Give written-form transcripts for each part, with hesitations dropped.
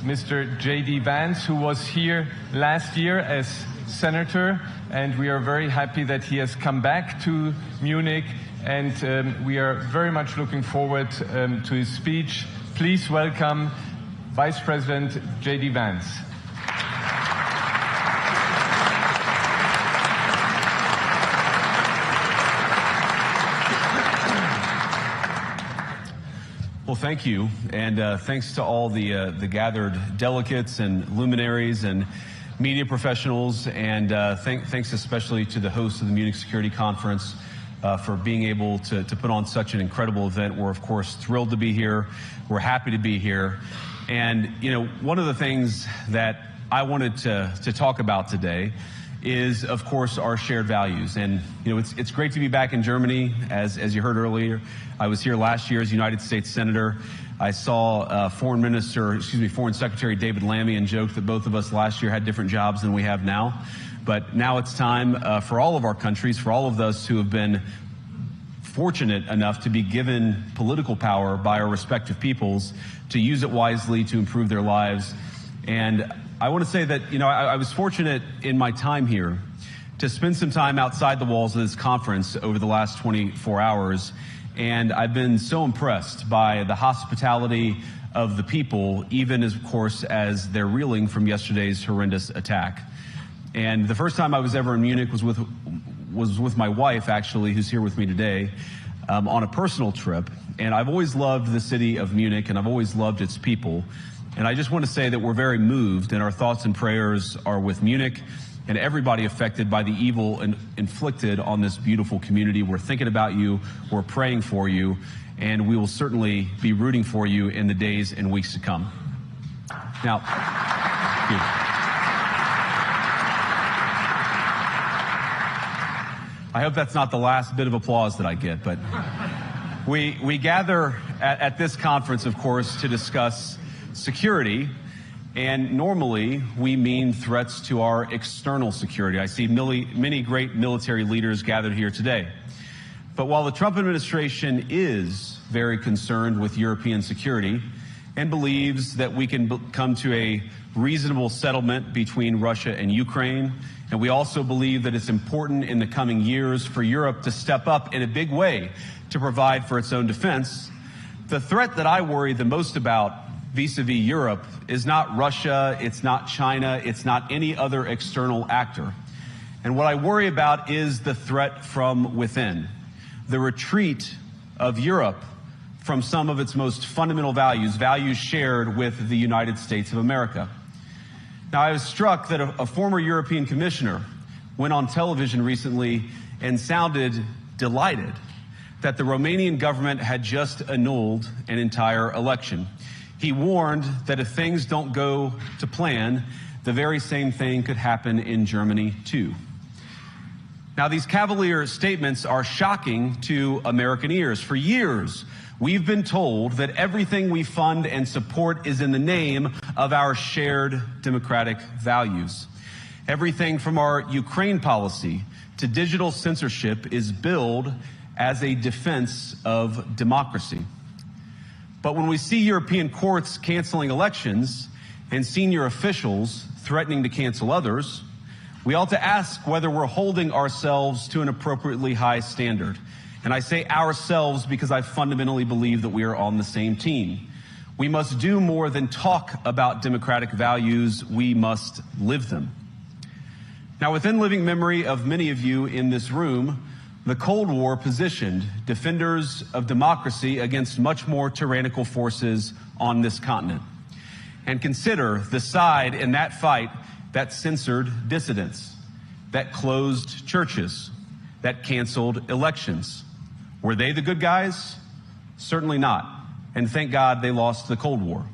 Mr. J.D. Vance, who was here last year as senator, and we are very happy that he has come back to Munich, and we are very much looking forward to his speech. Please welcome Vice President J.D. Vance. Well, thank you, and thanks to all the gathered delegates and luminaries and media professionals, and thanks especially to the host of the Munich Security Conference for being able to put on such an incredible event. We're, of course, thrilled to be here. We're happy to be here. And, you know, one of the things that I wanted to talk about today is, of course, our shared values. And, you know, it's great to be back in Germany. As you heard earlier, I was here last year as United States Senator. I saw Foreign Secretary David Lammy and joked that both of us last year had different jobs than we have now. But now it's time for all of our countries, for all of us who have been fortunate enough to be given political power by our respective peoples, to use it wisely to improve their lives. And I want to say that, you know, I was fortunate in my time here to spend some time outside the walls of this conference over the last 24 hours. And I've been so impressed by the hospitality of the people, even as, of course, as they're reeling from yesterday's horrendous attack. And the first time I was ever in Munich was with my wife, actually, who's here with me today, on a personal trip. And I've always loved the city of Munich, and I've always loved its people. And I just want to say that we're very moved, and our thoughts and prayers are with Munich and everybody affected by the evil inflicted on this beautiful community. We're thinking about you, we're praying for you, and we will certainly be rooting for you in the days and weeks to come. Now, I hope that's not the last bit of applause that I get, but we gather at this conference, of course, to discuss security, and normally we mean threats to our external security. I see many great military leaders gathered here today. But while the Trump administration is very concerned with European security and believes that we can come to a reasonable settlement between Russia and Ukraine, and we also believe that it's important in the coming years for Europe to step up in a big way to provide for its own defense, the threat that I worry the most about vis-a-vis Europe is not Russia, it's not China, it's not any other external actor. And what I worry about is the threat from within, the retreat of Europe from some of its most fundamental values, values shared with the United States of America. Now, I was struck that a former European commissioner went on television recently and sounded delighted that the Romanian government had just annulled an entire election. He warned that if things don't go to plan, the very same thing could happen in Germany, too. Now, these cavalier statements are shocking to American ears. For years, we've been told that everything we fund and support is in the name of our shared democratic values. Everything from our Ukraine policy to digital censorship is billed as a defense of democracy. But when we see European courts canceling elections and senior officials threatening to cancel others, we ought to ask whether we're holding ourselves to an appropriately high standard. And I say ourselves because I fundamentally believe that we are on the same team. We must do more than talk about democratic values, we must live them. Now, within living memory of many of you in this room, the Cold War positioned defenders of democracy against much more tyrannical forces on this continent. And consider the side in that fight that censored dissidents, that closed churches, that canceled elections. Were they the good guys? Certainly not. And thank God they lost the Cold War.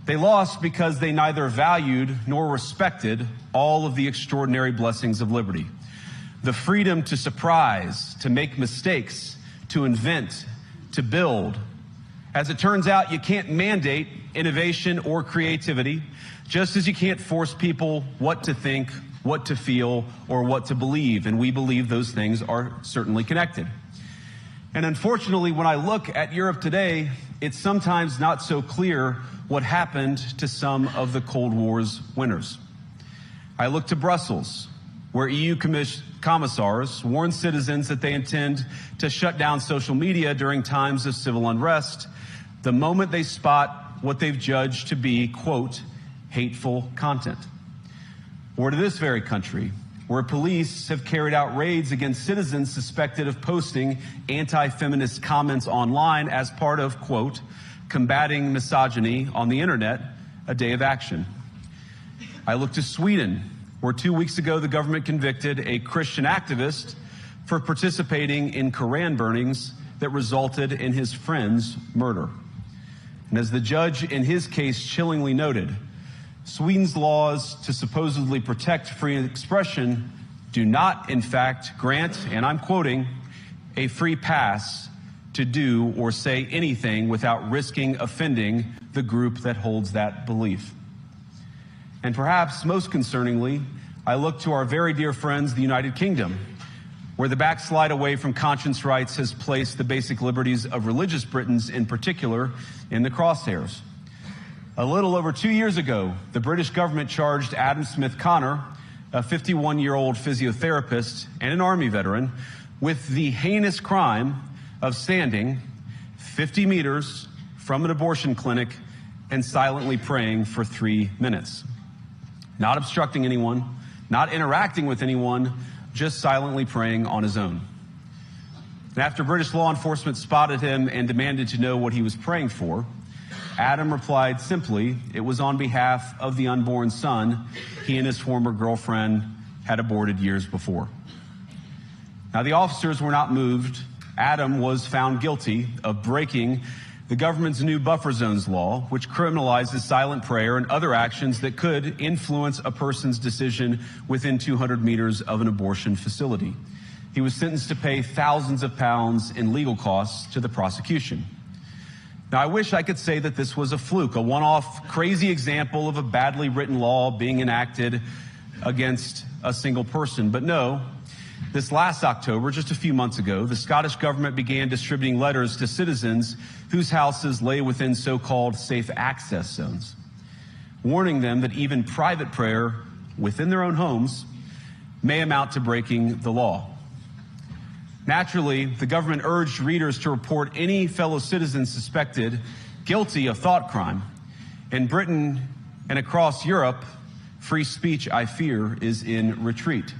They lost because they neither valued nor respected all of the extraordinary blessings of liberty. The freedom to surprise, to make mistakes, to invent, to build. As it turns out, you can't mandate innovation or creativity, just as you can't force people what to think, what to feel, or what to believe. And we believe those things are certainly connected. And unfortunately, when I look at Europe today, it's sometimes not so clear what happened to some of the Cold War's winners. I look to Brussels, where EU commissars warn citizens that they intend to shut down social media during times of civil unrest the moment they spot what they've judged to be, quote, hateful content. Or to this very country, where police have carried out raids against citizens suspected of posting anti-feminist comments online as part of, quote, combating misogyny on the internet, a day of action. I look to Sweden, where 2 weeks ago the government convicted a Christian activist for participating in Koran burnings that resulted in his friend's murder. And as the judge in his case chillingly noted, Sweden's laws to supposedly protect free expression do not, in fact, grant, and I'm quoting, a free pass to do or say anything without risking offending the group that holds that belief. And perhaps most concerningly, I look to our very dear friends, the United Kingdom, where the backslide away from conscience rights has placed the basic liberties of religious Britons in particular in the crosshairs. A little over 2 years ago, the British government charged Adam Smith Connor, a 51-year-old physiotherapist and an Army veteran, with the heinous crime of standing 50 meters from an abortion clinic and silently praying for 3 minutes. Not obstructing anyone, not interacting with anyone, just silently praying on his own. And after British law enforcement spotted him and demanded to know what he was praying for, Adam replied simply, it was on behalf of the unborn son he and his former girlfriend had aborted years before. Now, the officers were not moved. Adam was found guilty of breaking the government's new buffer zones law, which criminalizes silent prayer and other actions that could influence a person's decision within 200 meters of an abortion facility. He was sentenced to pay thousands of pounds in legal costs to the prosecution. Now, I wish I could say that this was a fluke, a one-off crazy example of a badly written law being enacted against a single person. But no, this last October, just a few months ago, the Scottish government began distributing letters to citizens whose houses lay within so-called safe access zones, warning them that even private prayer within their own homes may amount to breaking the law. Naturally, the government urged readers to report any fellow citizens suspected guilty of thought crime. In Britain and across Europe, free speech, I fear, is in retreat.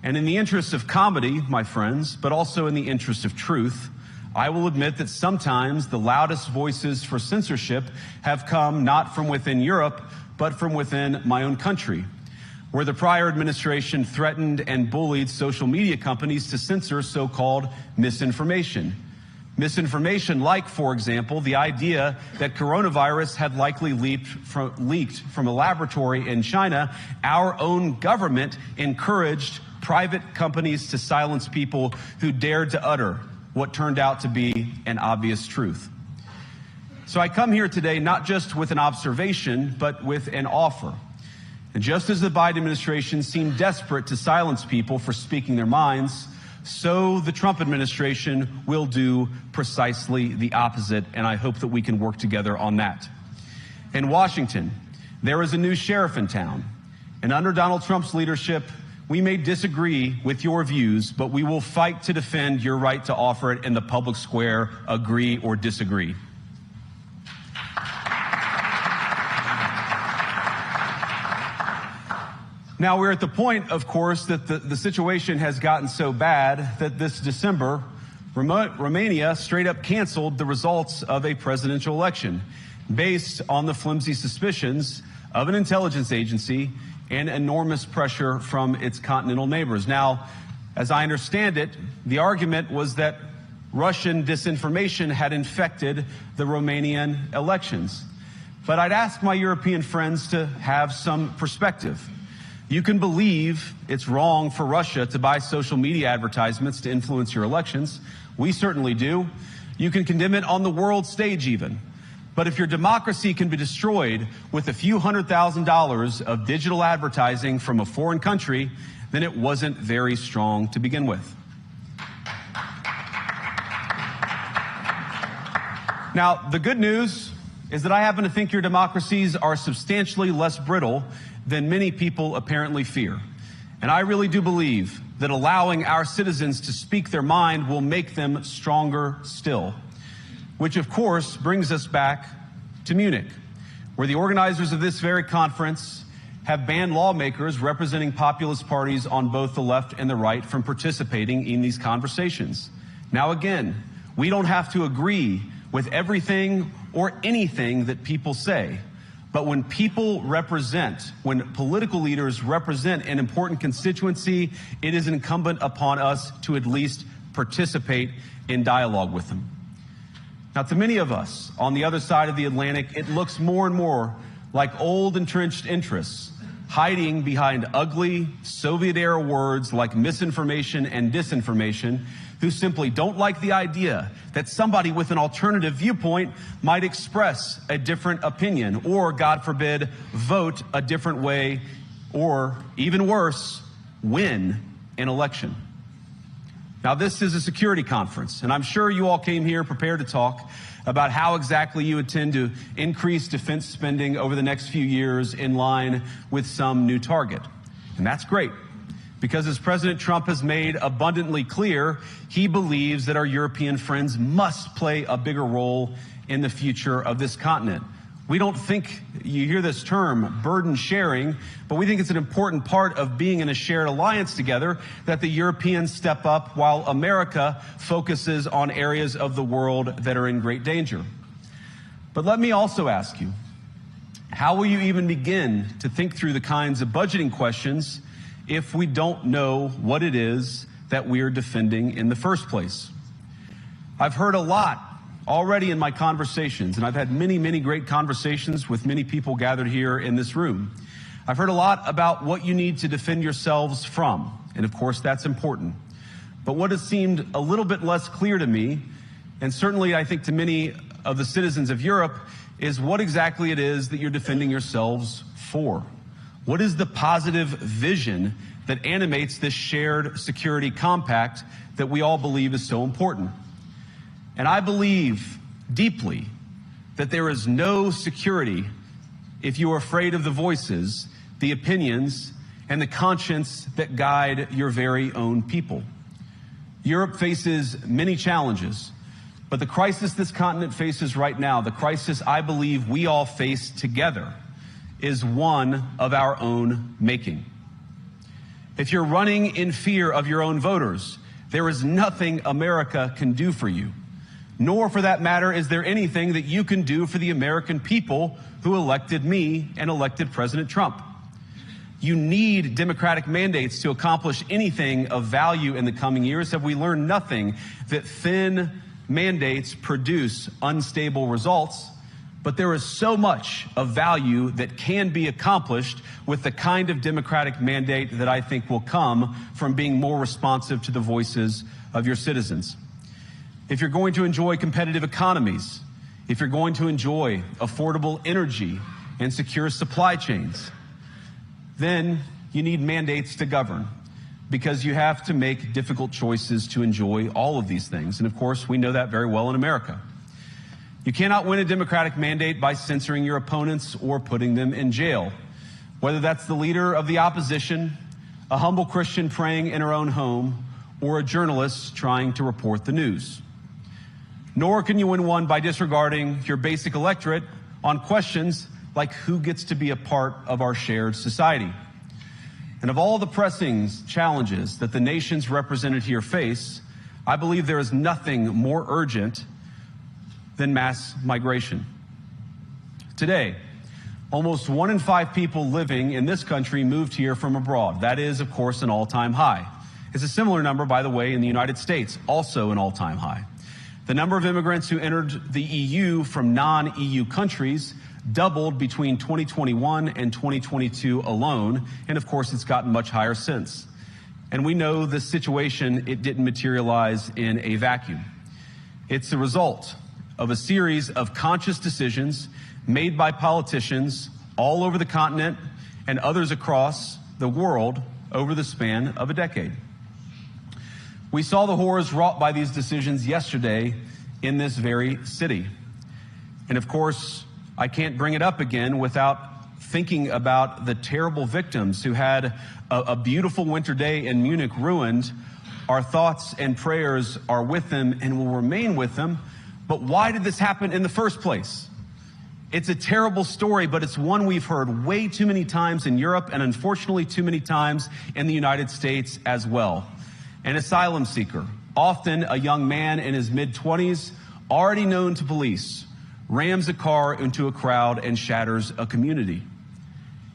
And in the interest of comedy, my friends, but also in the interest of truth, I will admit that sometimes the loudest voices for censorship have come not from within Europe, but from within my own country, where the prior administration threatened and bullied social media companies to censor so-called misinformation. Misinformation like, for example, the idea that coronavirus had likely leaked from a laboratory in China. Our own government encouraged private companies to silence people who dared to utter what turned out to be an obvious truth. So I come here today not just with an observation, but with an offer. And just as the Biden administration seemed desperate to silence people for speaking their minds, so the Trump administration will do precisely the opposite, and I hope that we can work together on that. In Washington, there is a new sheriff in town, and under Donald Trump's leadership, we may disagree with your views, but we will fight to defend your right to offer it in the public square, agree or disagree. Now, we're at the point, of course, that the situation has gotten so bad that this December, Romania straight up canceled the results of a presidential election based on the flimsy suspicions of an intelligence agency and enormous pressure from its continental neighbors. Now, as I understand it, the argument was that Russian disinformation had infected the Romanian elections. But I'd ask my European friends to have some perspective. You can believe it's wrong for Russia to buy social media advertisements to influence your elections. We certainly do. You can condemn it on the world stage even. But if your democracy can be destroyed with a few $100,000 of digital advertising from a foreign country, then it wasn't very strong to begin with. Now, the good news is that I happen to think your democracies are substantially less brittle than many people apparently fear. And I really do believe that allowing our citizens to speak their mind will make them stronger still. Which, of course, brings us back to Munich, where the organizers of this very conference have banned lawmakers representing populist parties on both the left and the right from participating in these conversations. Now, again, we don't have to agree with everything or anything that people say. But when people represent, when political leaders represent an important constituency, it is incumbent upon us to at least participate in dialogue with them. Now, to many of us on the other side of the Atlantic, it looks more and more like old entrenched interests hiding behind ugly Soviet-era words like misinformation and disinformation, who simply don't like the idea that somebody with an alternative viewpoint might express a different opinion or, God forbid, vote a different way or, even worse, win an election. Now, this is a security conference, and I'm sure you all came here prepared to talk about how exactly you intend to increase defense spending over the next few years in line with some new target. And that's great, because as President Trump has made abundantly clear, he believes that our European friends must play a bigger role in the future of this continent. We don't think, you hear this term, burden sharing, but we think it's an important part of being in a shared alliance together that the Europeans step up while America focuses on areas of the world that are in great danger. But let me also ask you, how will you even begin to think through the kinds of budgeting questions if we don't know what it is that we're defending in the first place? I've heard a lot already in my conversations, and I've had many, many great conversations with many people gathered here in this room. I've heard a lot about what you need to defend yourselves from, and of course that's important. But what has seemed a little bit less clear to me, and certainly I think to many of the citizens of Europe, is what exactly it is that you're defending yourselves for. What is the positive vision that animates this shared security compact that we all believe is so important? And I believe deeply that there is no security if you are afraid of the voices, the opinions, and the conscience that guide your very own people. Europe faces many challenges, but the crisis this continent faces right now, the crisis I believe we all face together, is one of our own making. If you're running in fear of your own voters, there is nothing America can do for you. Nor, for that matter, is there anything that you can do for the American people who elected me and elected President Trump. You need democratic mandates to accomplish anything of value in the coming years. Have we learned nothing that thin mandates produce unstable results? But there is so much of value that can be accomplished with the kind of democratic mandate that I think will come from being more responsive to the voices of your citizens. If you're going to enjoy competitive economies, if you're going to enjoy affordable energy and secure supply chains, then you need mandates to govern, because you have to make difficult choices to enjoy all of these things. And of course, we know that very well in America. You cannot win a democratic mandate by censoring your opponents or putting them in jail, whether that's the leader of the opposition, a humble Christian praying in her own home, or a journalist trying to report the news. Nor can you win one by disregarding your basic electorate on questions like who gets to be a part of our shared society. And of all the pressing challenges that the nations represented here face, I believe there is nothing more urgent than mass migration. Today, almost 1 in 5 people living in this country moved here from abroad. That is, of course, an all-time high. It's a similar number, by the way, in the United States, also an all-time high. The number of immigrants who entered the EU from non-EU countries doubled between 2021 and 2022 alone, and of course it's gotten much higher since. And we know the situation, it didn't materialize in a vacuum. It's the result of a series of conscious decisions made by politicians all over the continent and others across the world over the span of a decade. We saw the horrors wrought by these decisions yesterday in this very city. And of course, I can't bring it up again without thinking about the terrible victims who had a beautiful winter day in Munich ruined. Our thoughts and prayers are with them and will remain with them. But why did this happen in the first place? It's a terrible story, but it's one we've heard way too many times in Europe and unfortunately too many times in the United States as well. An asylum seeker, often a young man in his mid-20s, already known to police, rams a car into a crowd and shatters a community.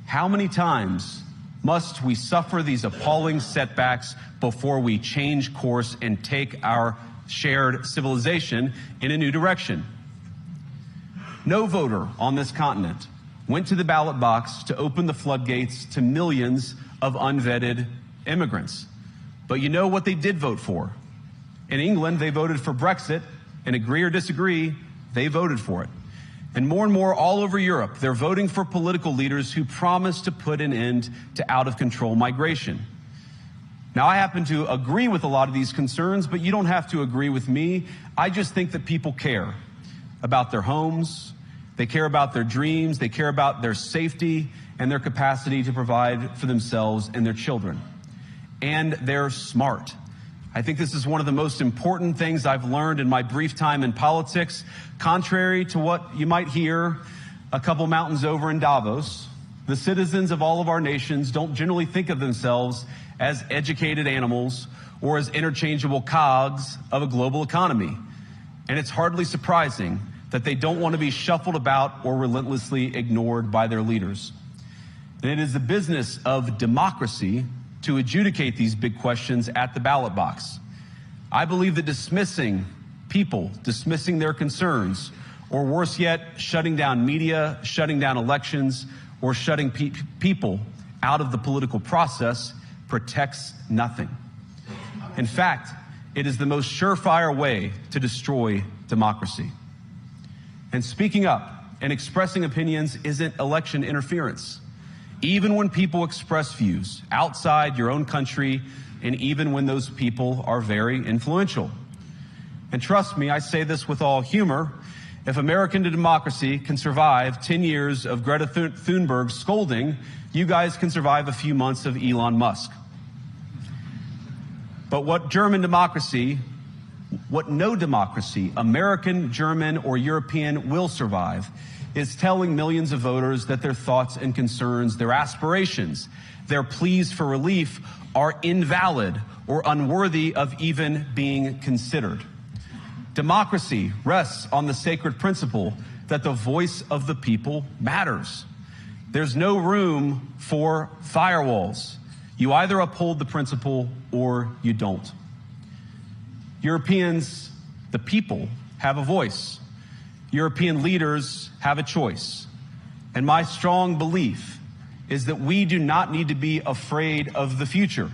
How many times must we suffer these appalling setbacks before we change course and take our shared civilization in a new direction? No voter on this continent went to the ballot box to open the floodgates to millions of unvetted immigrants. But you know what they did vote for? In England, they voted for Brexit, and agree or disagree, they voted for it. And more all over Europe, they're voting for political leaders who promise to put an end to out-of-control migration. Now, I happen to agree with a lot of these concerns, but you don't have to agree with me. I just think that people care about their homes, they care about their dreams, they care about their safety and their capacity to provide for themselves and their children. And they're smart. I think this is one of the most important things I've learned in my brief time in politics. Contrary to what you might hear a couple mountains over in Davos, the citizens of all of our nations don't generally think of themselves as educated animals or as interchangeable cogs of a global economy. And it's hardly surprising that they don't want to be shuffled about or relentlessly ignored by their leaders. And it is the business of democracy to adjudicate these big questions at the ballot box. I believe that dismissing people, dismissing their concerns, or worse yet, shutting down media, shutting down elections, or shutting people out of the political process protects nothing. In fact, it is the most surefire way to destroy democracy. And speaking up and expressing opinions isn't election interference. Even when people express views outside your own country, and even when those people are very influential. And trust me, I say this with all humor, if American democracy can survive 10 years of Greta Thunberg scolding, you guys can survive a few months of Elon Musk. But what no democracy, American, German, or European, will survive is telling millions of voters that their thoughts and concerns, their aspirations, their pleas for relief are invalid or unworthy of even being considered. Democracy rests on the sacred principle that the voice of the people matters. There's no room for firewalls. You either uphold the principle or you don't. Europeans, the people, have a voice. European leaders have a choice. And my strong belief is that we do not need to be afraid of the future.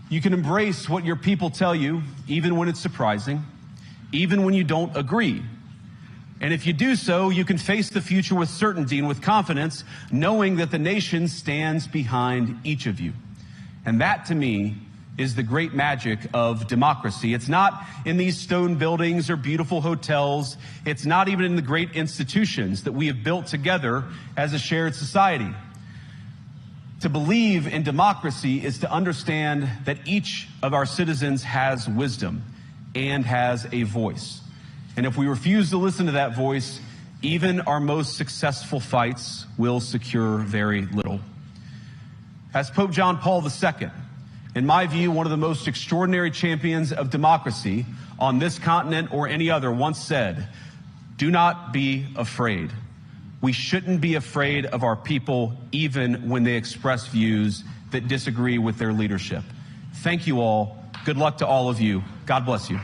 You can embrace what your people tell you, even when it's surprising, even when you don't agree. And if you do so, you can face the future with certainty and with confidence, knowing that the nation stands behind each of you. And that, to me, is the great magic of democracy. It's not in these stone buildings or beautiful hotels. It's not even in the great institutions that we have built together as a shared society. To believe in democracy is to understand that each of our citizens has wisdom and has a voice. And if we refuse to listen to that voice, even our most successful fights will secure very little. As Pope John Paul II, in my view, one of the most extraordinary champions of democracy on this continent or any other, once said, "Do not be afraid." We shouldn't be afraid of our people, even when they express views that disagree with their leadership. Thank you all. Good luck to all of you. God bless you.